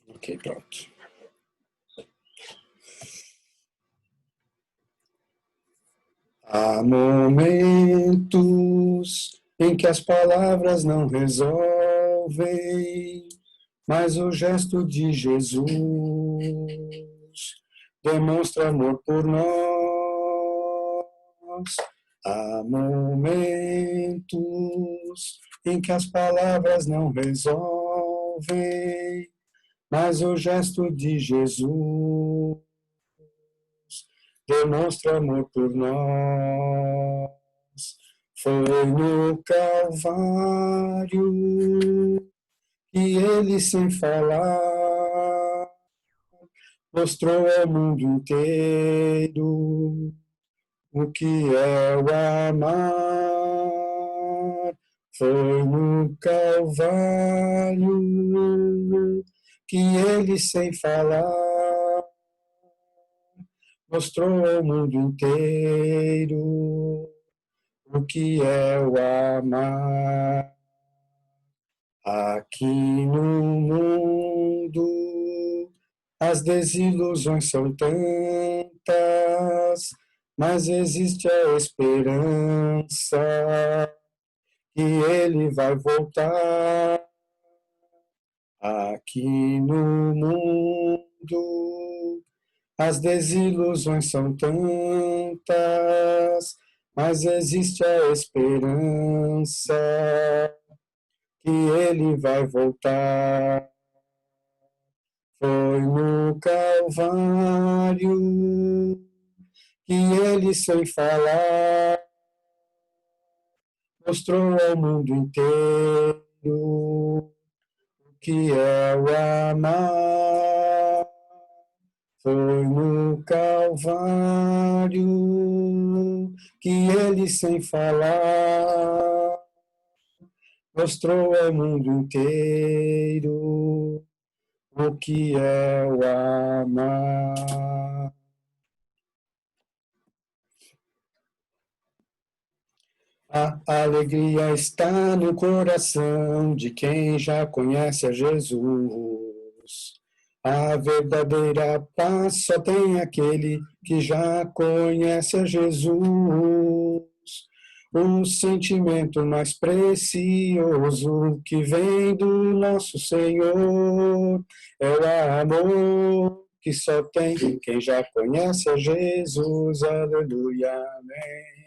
Ok, pronto. Há momentos em que as palavras não resolvem, mas o gesto de Jesus demonstra amor por nós. Há momentos em que as palavras não resolvem, mas o gesto de Jesus demonstra amor por nós. Foi no Calvário que ele, sem falar, mostrou ao mundo inteiro o que é o amar. Foi no Calvário que ele, sem falar, mostrou ao mundo inteiro o que é o amar. Aqui no mundo as desilusões são tantas, mas existe a esperança que ele vai voltar. Aqui no mundo as desilusões são tantas, mas existe a esperança que ele vai voltar. Foi no Calvário que ele, sem falar, mostrou ao mundo inteiro o que é o amar. Foi no Calvário que ele, sem falar, mostrou ao mundo inteiro o que é o amar. A alegria está no coração de quem já conhece a Jesus. A verdadeira paz só tem aquele que já conhece a Jesus. O sentimento mais precioso que vem do nosso Senhor é o amor que só tem quem já conhece a Jesus. Aleluia, amém.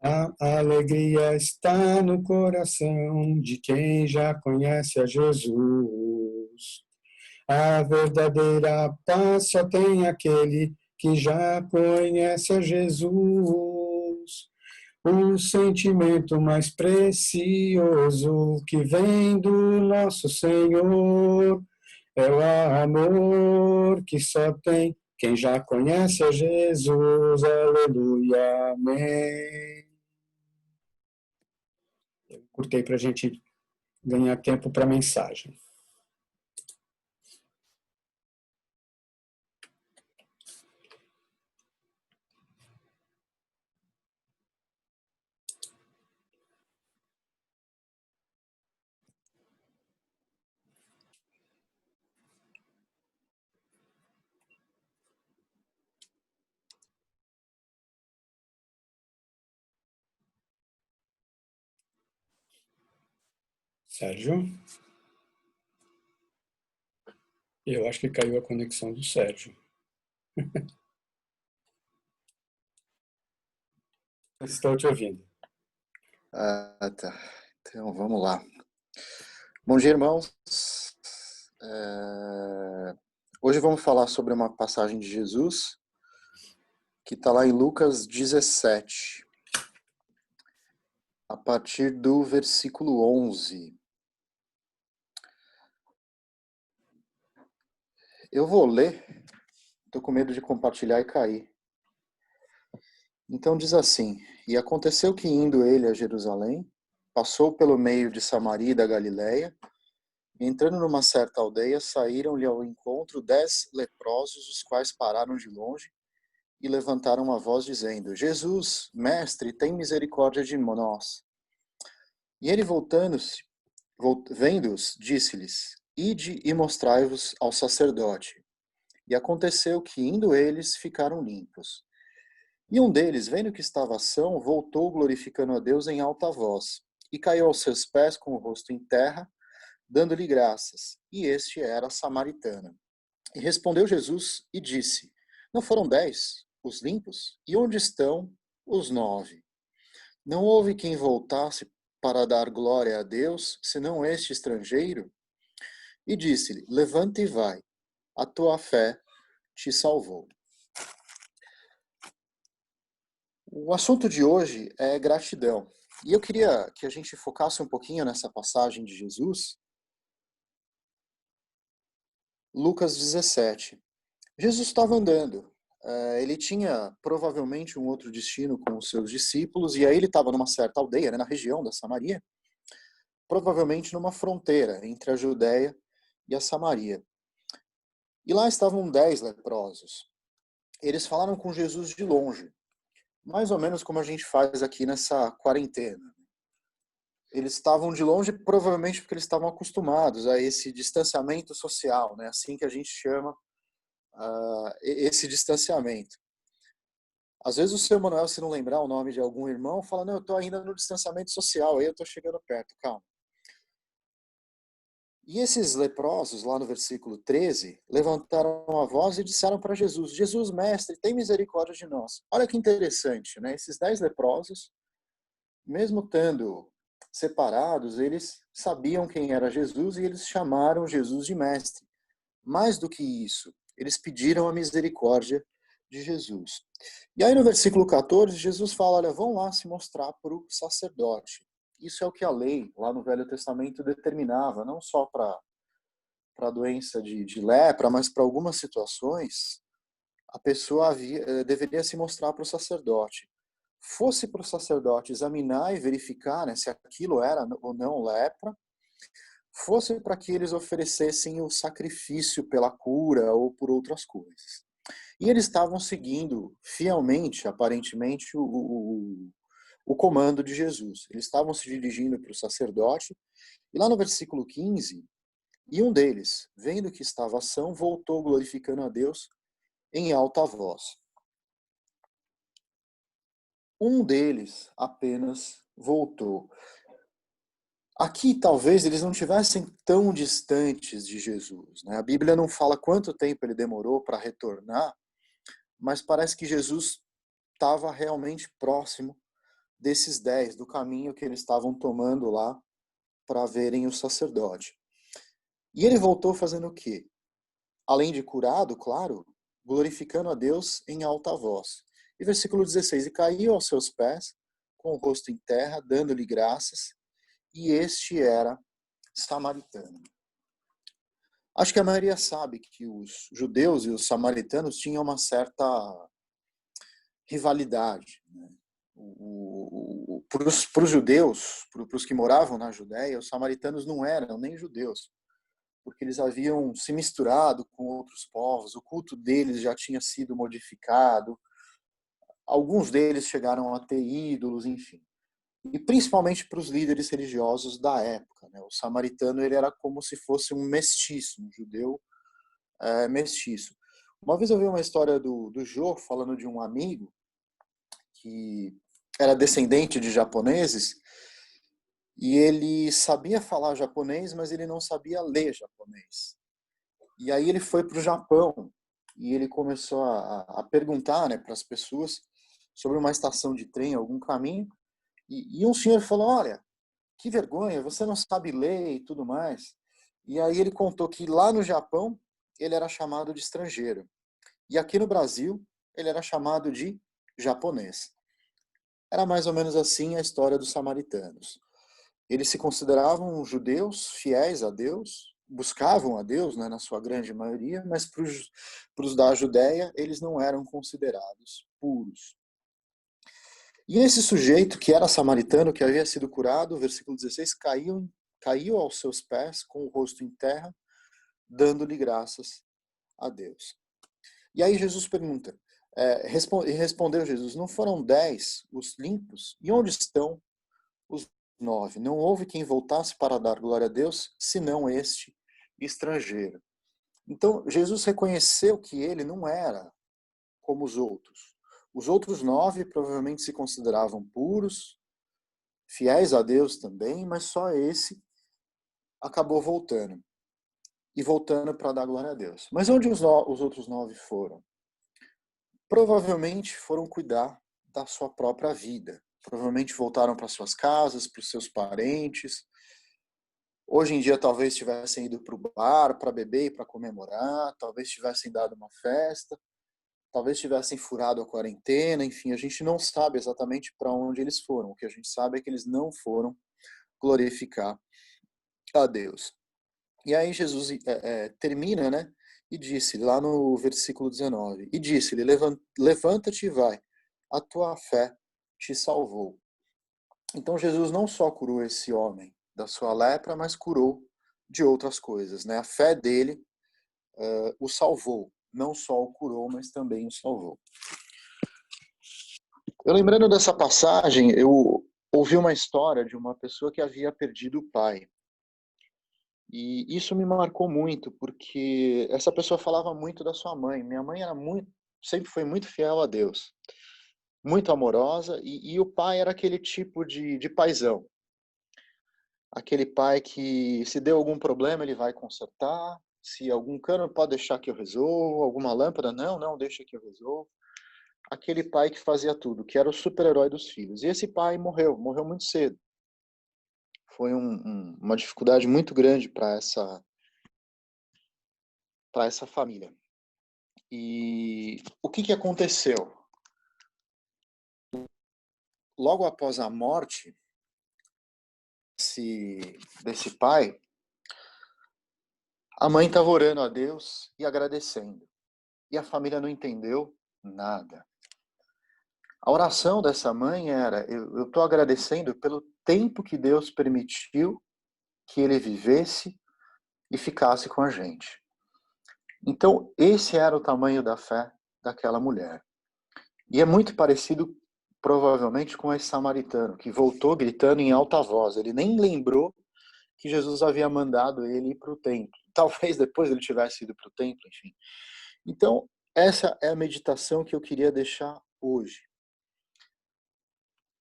A alegria está no coração de quem já conhece a Jesus. A verdadeira paz só tem aquele que já conhece a Jesus. O sentimento mais precioso que vem do nosso Senhor é o amor que só tem quem já conhece a Jesus. Aleluia, amém. Eu curtei para a gente ganhar tempo para a mensagem. Sérgio? Eu acho que caiu a conexão do Sérgio. Estou te ouvindo. Tá. Então, vamos lá. Bom dia, irmãos. Hoje vamos falar sobre uma passagem de Jesus que está lá em Lucas 17, a partir do versículo 11. Eu vou ler, estou com medo de compartilhar e cair. Então diz assim: E aconteceu que, indo ele a Jerusalém, passou pelo meio de Samaria e da Galileia, e entrando numa certa aldeia, saíram-lhe ao encontro 10 leprosos, os quais pararam de longe e levantaram a voz dizendo: Jesus, mestre, tem misericórdia de nós. E ele, vendo-os, disse-lhes: ide e mostrai-vos ao sacerdote. E aconteceu que, indo eles, ficaram limpos. E um deles, vendo que estava são, voltou glorificando a Deus em alta voz, e caiu aos seus pés com o rosto em terra, dando-lhe graças. E este era samaritano. E respondeu Jesus e disse: Não foram 10 os limpos? E onde estão os 9? Não houve quem voltasse para dar glória a Deus, senão este estrangeiro? E disse-lhe: Levanta e vai, a tua fé te salvou. O assunto de hoje é gratidão. E eu queria que a gente focasse um pouquinho nessa passagem de Jesus, Lucas 17. Jesus estava andando. Ele tinha provavelmente um outro destino com os seus discípulos, e aí ele estava numa certa aldeia, né, na região da Samaria, provavelmente numa fronteira entre a Judéia e a Samaria. E lá estavam 10 leprosos. Eles falaram com Jesus de longe, mais ou menos como a gente faz aqui nessa quarentena. Eles estavam de longe, provavelmente porque eles estavam acostumados a esse distanciamento social, né? Assim que a gente chama esse distanciamento. Às vezes o seu Manuel, se não lembrar o nome de algum irmão, fala, não, eu estou ainda no distanciamento social, aí eu estou chegando perto, calma. E esses leprosos, lá no versículo 13, levantaram a voz e disseram para Jesus, Jesus, mestre, tem misericórdia de nós. Olha que interessante, né? Esses 10 leprosos, mesmo estando separados, eles sabiam quem era Jesus e eles chamaram Jesus de mestre. Mais do que isso, eles pediram a misericórdia de Jesus. E aí no versículo 14, Jesus fala, olha, vão lá se mostrar para o sacerdote. Isso é o que a lei, lá no Velho Testamento, determinava, não só para a doença de lepra, mas para algumas situações, a pessoa deveria se mostrar para o sacerdote. Fosse para o sacerdote examinar e verificar, né, se aquilo era ou não lepra, fosse para que eles oferecessem o sacrifício pela cura ou por outras coisas. E eles estavam seguindo fielmente, aparentemente, o comando de Jesus. Eles estavam se dirigindo para o sacerdote, e lá no versículo 15, e um deles, vendo que estava são, voltou glorificando a Deus em alta voz. Um deles apenas voltou. Aqui, talvez, eles não estivessem tão distantes de Jesus, né? A Bíblia não fala quanto tempo ele demorou para retornar, mas parece que Jesus estava realmente próximo desses 10, do caminho que eles estavam tomando lá para verem o sacerdote. E ele voltou fazendo o quê? Além de curado, claro, glorificando a Deus em alta voz. E versículo 16, e caiu aos seus pés, com o rosto em terra, dando-lhe graças, e este era samaritano. Acho que a maioria sabe que os judeus e os samaritanos tinham uma certa rivalidade, né? Para os judeus, para os que moravam na Judéia, os samaritanos não eram nem judeus, porque eles haviam se misturado com outros povos, o culto deles já tinha sido modificado, alguns deles chegaram a ter ídolos, enfim. E principalmente para os líderes religiosos da época, né? O samaritano ele era como se fosse um mestiço, um judeu mestiço. Uma vez eu vi uma história do Jô falando de um amigo que era descendente de japoneses e ele sabia falar japonês, mas ele não sabia ler japonês. E aí ele foi para o Japão e ele começou a perguntar, né, para as pessoas sobre uma estação de trem, algum caminho, e um senhor falou, olha, que vergonha, você não sabe ler e tudo mais. E aí ele contou que lá no Japão ele era chamado de estrangeiro. E aqui no Brasil ele era chamado de japonês. Era mais ou menos assim a história dos samaritanos. Eles se consideravam judeus fiéis a Deus, buscavam a Deus, né, na sua grande maioria, mas para os da Judéia eles não eram considerados puros. E esse sujeito que era samaritano, que havia sido curado, versículo 16, caiu aos seus pés com o rosto em terra, dando-lhe graças a Deus. E aí Jesus pergunta, respondeu Jesus, não foram 10 os limpos? E onde estão os 9? Não houve quem voltasse para dar glória a Deus, senão este estrangeiro. Então, Jesus reconheceu que ele não era como os outros. Os outros 9 provavelmente se consideravam puros, fiéis a Deus também, mas só esse acabou voltando. E voltando para dar glória a Deus. Mas onde os outros 9 foram? Provavelmente foram cuidar da sua própria vida. Provavelmente voltaram para suas casas, para os seus parentes. Hoje em dia talvez tivessem ido para o bar, para beber e para comemorar. Talvez tivessem dado uma festa. Talvez tivessem furado a quarentena. Enfim, a gente não sabe exatamente para onde eles foram. O que a gente sabe é que eles não foram glorificar a Deus. E aí Jesus termina, né? E disse, lá no versículo 19, e disse-lhe, levanta-te e vai, a tua fé te salvou. Então Jesus não só curou esse homem da sua lepra, mas curou de outras coisas, né? A fé dele o salvou, não só o curou, mas também o salvou. Eu lembrando dessa passagem, eu ouvi uma história de uma pessoa que havia perdido o pai. E isso me marcou muito, porque essa pessoa falava muito da sua mãe. Minha mãe era sempre foi muito fiel a Deus, muito amorosa, e o pai era aquele tipo de paizão. Aquele pai que, se deu algum problema, ele vai consertar. Se algum cano, pode deixar que eu resolvo. Alguma lâmpada, não, deixa que eu resolvo. Aquele pai que fazia tudo, que era o super-herói dos filhos. E esse pai morreu muito cedo. Foi uma dificuldade muito grande para essa família. E o que aconteceu? Logo após a morte desse pai, a mãe estava orando a Deus e agradecendo. E a família não entendeu nada. A oração dessa mãe era, eu estou agradecendo pelo tempo que Deus permitiu que ele vivesse e ficasse com a gente. Então, esse era o tamanho da fé daquela mulher. E é muito parecido, provavelmente, com esse samaritano, que voltou gritando em alta voz. Ele nem lembrou que Jesus havia mandado ele ir para o templo. Talvez depois ele tivesse ido para o templo, enfim. Então, essa é a meditação que eu queria deixar hoje.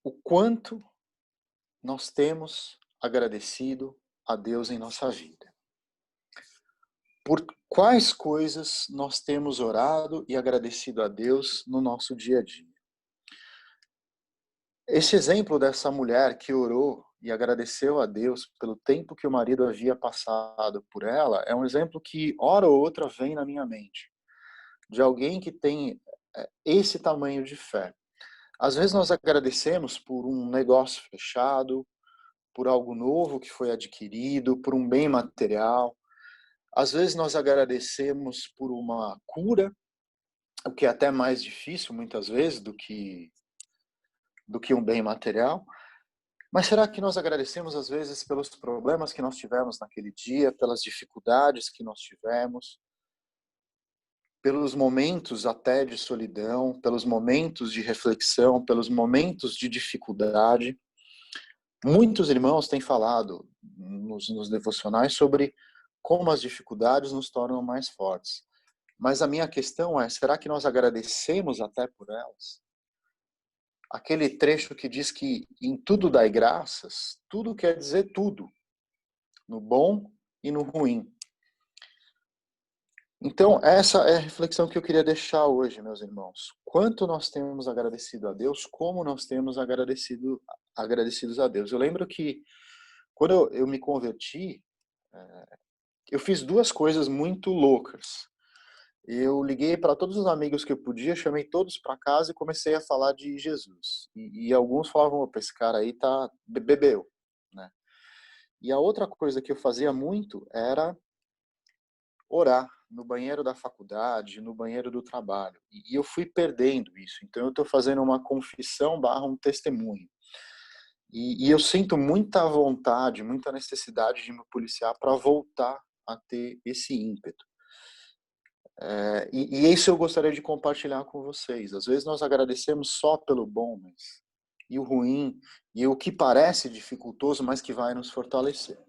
O quanto nós temos agradecido a Deus em nossa vida. Por quais coisas nós temos orado e agradecido a Deus no nosso dia a dia. Esse exemplo dessa mulher que orou e agradeceu a Deus pelo tempo que o marido havia passado por ela, é um exemplo que, hora ou outra, vem na minha mente. De alguém que tem esse tamanho de fé. Às vezes nós agradecemos por um negócio fechado, por algo novo que foi adquirido, por um bem material. Às vezes nós agradecemos por uma cura, o que é até mais difícil, muitas vezes, do que um bem material. Mas será que nós agradecemos, às vezes, pelos problemas que nós tivemos naquele dia, pelas dificuldades que nós tivemos, pelos momentos até de solidão, pelos momentos de reflexão, pelos momentos de dificuldade? Muitos irmãos têm falado nos devocionais sobre como as dificuldades nos tornam mais fortes. Mas a minha questão é, será que nós agradecemos até por elas? Aquele trecho que diz que em tudo dai graças, tudo quer dizer tudo, no bom e no ruim. Então, essa é a reflexão que eu queria deixar hoje, meus irmãos. Quanto nós temos agradecido a Deus, como nós temos agradecidos a Deus. Eu lembro que, quando eu me converti, eu fiz 2 coisas muito loucas. Eu liguei para todos os amigos que eu podia, chamei todos para casa e comecei a falar de Jesus. E alguns falavam, opa, esse cara aí bebeu, né? E a outra coisa que eu fazia muito era orar no banheiro da faculdade, no banheiro do trabalho. E eu fui perdendo isso. Então eu estou fazendo uma confissão / um testemunho. E eu sinto muita vontade, muita necessidade de me policiar para voltar a ter esse ímpeto. E isso eu gostaria de compartilhar com vocês. Às vezes nós agradecemos só pelo bom, mas e o ruim e o que parece dificultoso, mas que vai nos fortalecer.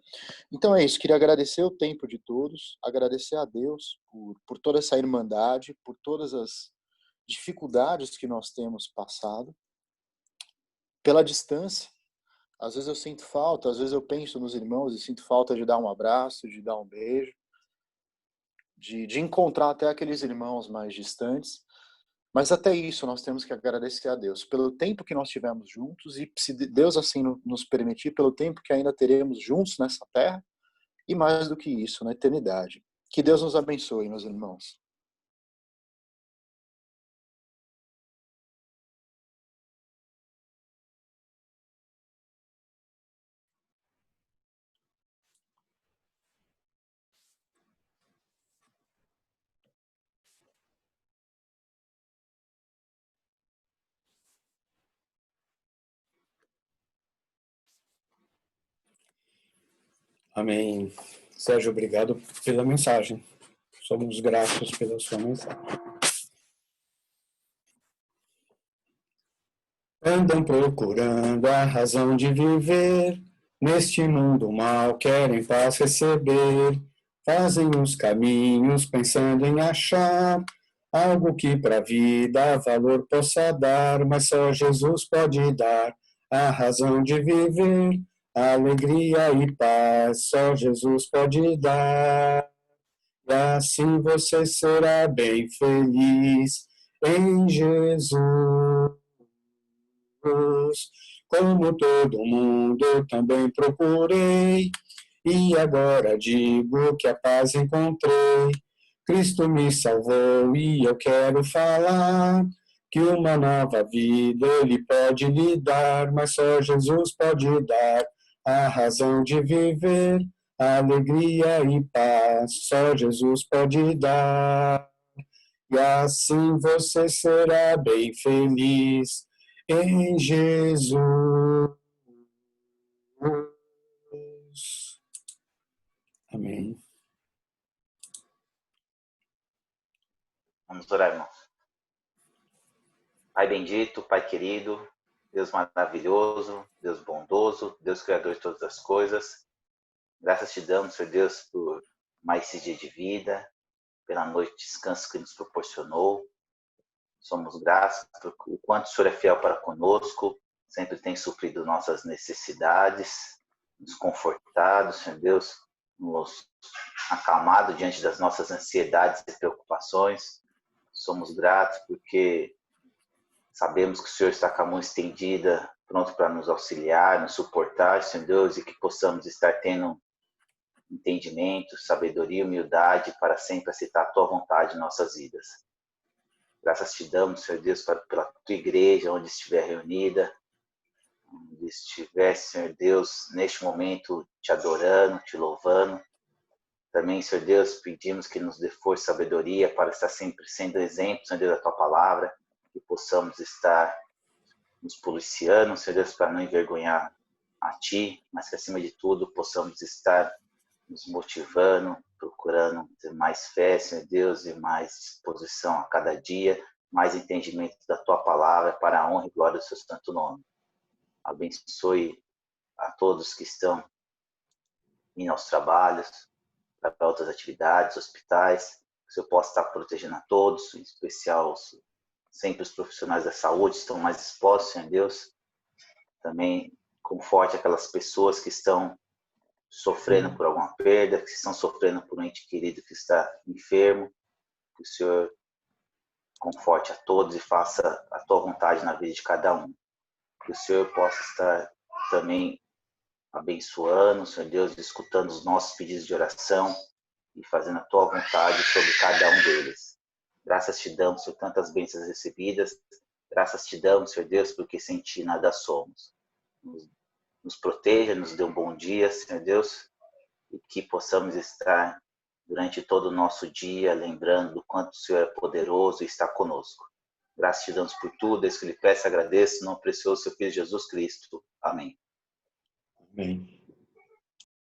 Então é isso, queria agradecer o tempo de todos, agradecer a Deus por toda essa irmandade, por todas as dificuldades que nós temos passado, pela distância. Às vezes eu sinto falta, às vezes eu penso nos irmãos e sinto falta de dar um abraço, de dar um beijo, de encontrar até aqueles irmãos mais distantes. Mas até isso nós temos que agradecer a Deus pelo tempo que nós tivemos juntos e, se Deus assim nos permitir, pelo tempo que ainda teremos juntos nessa terra e, mais do que isso, na eternidade. Que Deus nos abençoe, meus irmãos. Amém. Sérgio, obrigado pela mensagem. Somos gratos pela sua mensagem. Andam procurando a razão de viver, neste mundo mal querem paz receber, fazem os caminhos pensando em achar algo que para a vida valor possa dar, mas só Jesus pode dar a razão de viver, alegria e paz, só Jesus pode dar. E assim você será bem feliz em Jesus. Como todo mundo, eu também procurei, e agora digo que a paz encontrei. Cristo me salvou e eu quero falar que uma nova vida Ele pode lhe dar, mas só Jesus pode dar a razão de viver, alegria e paz, só Jesus pode dar. E assim você será bem feliz em Jesus. Amém. Vamos orar, irmãos. Pai bendito, Pai querido, Deus maravilhoso, Deus bondoso, Deus criador de todas as coisas. Graças te damos, Senhor Deus, por mais esse dia de vida, pela noite de descanso que nos proporcionou. Somos gratos por o quanto o Senhor é fiel para conosco, sempre tem suprido nossas necessidades, nos confortado, Senhor Deus, nos acalmado diante das nossas ansiedades e preocupações. Somos gratos porque sabemos que o Senhor está com a mão estendida, pronto para nos auxiliar, nos suportar, Senhor Deus, e que possamos estar tendo entendimento, sabedoria e humildade para sempre aceitar a Tua vontade em nossas vidas. Graças te damos, Senhor Deus, pela Tua igreja, onde estiver reunida, onde estiver, Senhor Deus, neste momento te adorando, te louvando. Também, Senhor Deus, pedimos que nos dê força e sabedoria para estar sempre sendo exemplo, Senhor Deus, da Tua palavra, que possamos estar nos policiando, Senhor Deus, para não envergonhar a Ti, mas que, acima de tudo, possamos estar nos motivando, procurando ter mais fé, Senhor Deus, e mais disposição a cada dia, mais entendimento da Tua palavra para a honra e glória do Seu santo nome. Abençoe a todos que estão indo aos trabalhos, para outras atividades, hospitais, que o Senhor possa estar protegendo a todos, em especial sempre os profissionais da saúde estão mais expostos, Senhor Deus. Também conforte aquelas pessoas que estão sofrendo por alguma perda, que estão sofrendo por um ente querido que está enfermo. Que o Senhor conforte a todos e faça a Tua vontade na vida de cada um. Que o Senhor possa estar também abençoando, Senhor Deus, escutando os nossos pedidos de oração e fazendo a Tua vontade sobre cada um deles. Graças te damos por tantas bênçãos recebidas. Graças te damos, Senhor Deus, porque sem Ti nada somos. Nos proteja, nos dê um bom dia, Senhor Deus, e que possamos estar durante todo o nosso dia lembrando do quanto o Senhor é poderoso e está conosco. Graças te damos por tudo, Deus que lhe peço e agradeço, no nome precioso do Seu Filho Jesus Cristo. Amém. Amém.